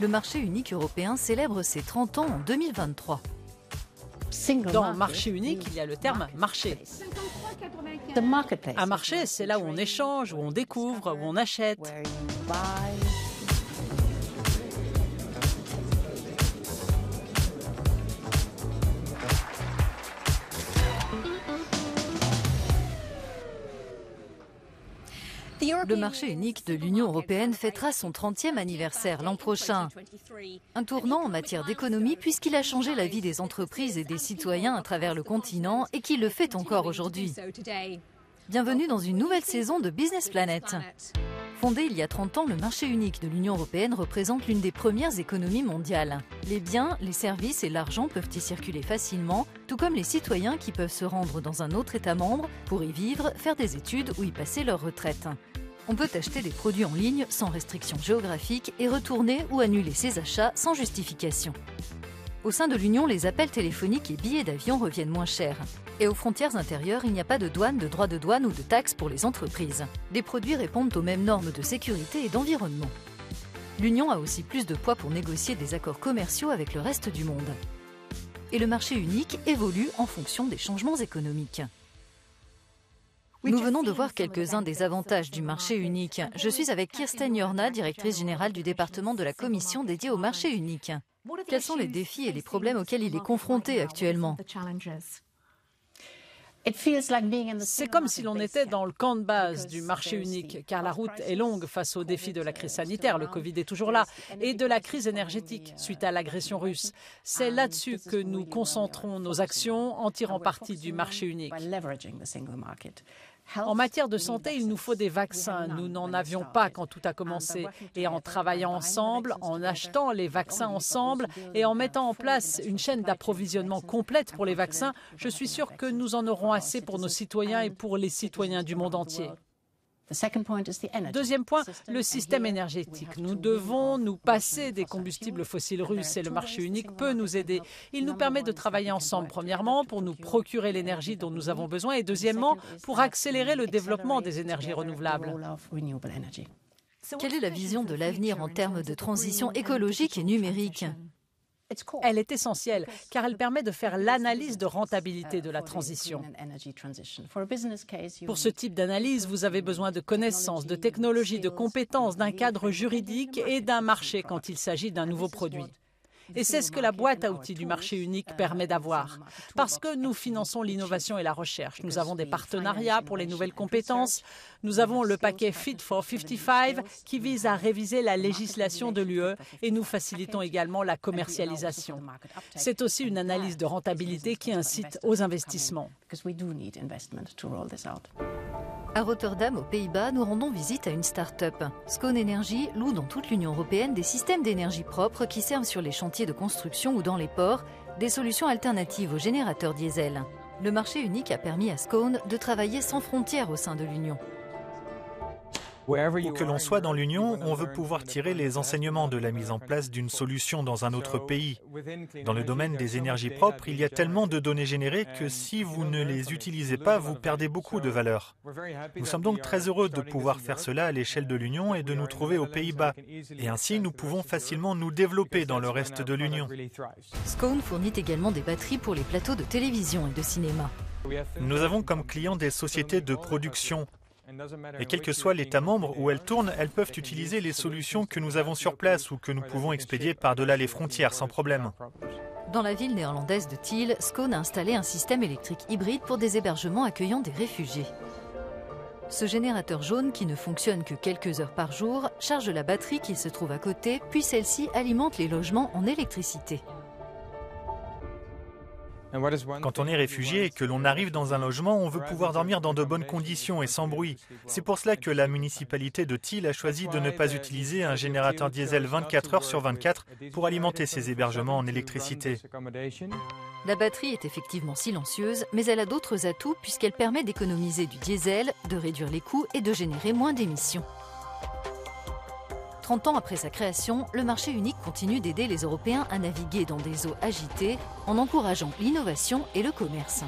Le marché unique européen célèbre ses 30 ans en 2023. Dans marché unique, il y a le terme marché. Un marché, c'est là où on échange, où on découvre, où on achète. Le marché unique de l'Union européenne fêtera son 30e anniversaire l'an prochain. Un tournant en matière d'économie puisqu'il a changé la vie des entreprises et des citoyens à travers le continent et qu'il le fait encore aujourd'hui. Bienvenue dans une nouvelle saison de Business Planet. Fondé il y a 30 ans, le marché unique de l'Union européenne représente l'une des premières économies mondiales. Les biens, les services et l'argent peuvent y circuler facilement, tout comme les citoyens qui peuvent se rendre dans un autre État membre pour y vivre, faire des études ou y passer leur retraite. On peut acheter des produits en ligne sans restriction géographique et retourner ou annuler ses achats sans justification. Au sein de l'Union, les appels téléphoniques et billets d'avion reviennent moins chers. Et aux frontières intérieures, il n'y a pas de douane, de droits de douane ou de taxes pour les entreprises. Les produits répondent aux mêmes normes de sécurité et d'environnement. L'Union a aussi plus de poids pour négocier des accords commerciaux avec le reste du monde. Et le marché unique évolue en fonction des changements économiques. Nous venons de voir quelques-uns des avantages du marché unique. Je suis avec Kirsten Jorna, directrice générale du département de la Commission dédiée au marché unique. Quels sont les défis et les problèmes auxquels il est confronté actuellement ? C'est comme si l'on était dans le camp de base du marché unique, car la route est longue face aux défis de la crise sanitaire, le Covid est toujours là, et de la crise énergétique suite à l'agression russe. C'est là-dessus que nous concentrons nos actions en tirant parti du marché unique. En matière de santé, il nous faut des vaccins. Nous n'en avions pas quand tout a commencé. Et en travaillant ensemble, en achetant les vaccins ensemble et en mettant en place une chaîne d'approvisionnement complète pour les vaccins, je suis sûre que nous en aurons assez pour nos citoyens et pour les citoyens du monde entier. Deuxième point, le système énergétique. Nous devons nous passer des combustibles fossiles russes et le marché unique peut nous aider. Il nous permet de travailler ensemble, premièrement, pour nous procurer l'énergie dont nous avons besoin et deuxièmement, pour accélérer le développement des énergies renouvelables. Quelle est la vision de l'avenir en termes de transition écologique et numérique ? Elle est essentielle car elle permet de faire l'analyse de rentabilité de la transition. Pour ce type d'analyse, vous avez besoin de connaissances, de technologies, de compétences, d'un cadre juridique et d'un marché quand il s'agit d'un nouveau produit. Et c'est ce que la boîte à outils du marché unique permet d'avoir. Parce que nous finançons l'innovation et la recherche. Nous avons des partenariats pour les nouvelles compétences. Nous avons le paquet Fit for 55 qui vise à réviser la législation de l'UE et nous facilitons également la commercialisation. C'est aussi une analyse de rentabilité qui incite aux investissements. À Rotterdam, aux Pays-Bas, nous rendons visite à une start-up. Scone Energy loue dans toute l'Union européenne des systèmes d'énergie propre qui servent sur les chantiers de construction ou dans les ports, des solutions alternatives aux générateurs diesel. Le marché unique a permis à Scone de travailler sans frontières au sein de l'Union. Où que l'on soit dans l'Union, on veut pouvoir tirer les enseignements de la mise en place d'une solution dans un autre pays. Dans le domaine des énergies propres, il y a tellement de données générées que si vous ne les utilisez pas, vous perdez beaucoup de valeur. Nous sommes donc très heureux de pouvoir faire cela à l'échelle de l'Union et de nous trouver aux Pays-Bas. Et ainsi, nous pouvons facilement nous développer dans le reste de l'Union. Scone fournit également des batteries pour les plateaux de télévision et de cinéma. Nous avons comme clients des sociétés de production. Et quel que soit l'État membre où elles tournent, elles peuvent utiliser les solutions que nous avons sur place ou que nous pouvons expédier par-delà les frontières sans problème. Dans la ville néerlandaise de Tiel, Scone a installé un système électrique hybride pour des hébergements accueillant des réfugiés. Ce générateur jaune, qui ne fonctionne que quelques heures par jour, charge la batterie qui se trouve à côté, puis celle-ci alimente les logements en électricité. Quand on est réfugié et que l'on arrive dans un logement, on veut pouvoir dormir dans de bonnes conditions et sans bruit. C'est pour cela que la municipalité de Tiel a choisi de ne pas utiliser un générateur diesel 24 heures sur 24 pour alimenter ses hébergements en électricité. La batterie est effectivement silencieuse, mais elle a d'autres atouts puisqu'elle permet d'économiser du diesel, de réduire les coûts et de générer moins d'émissions. 30 ans après sa création, le marché unique continue d'aider les Européens à naviguer dans des eaux agitées en encourageant l'innovation et le commerce.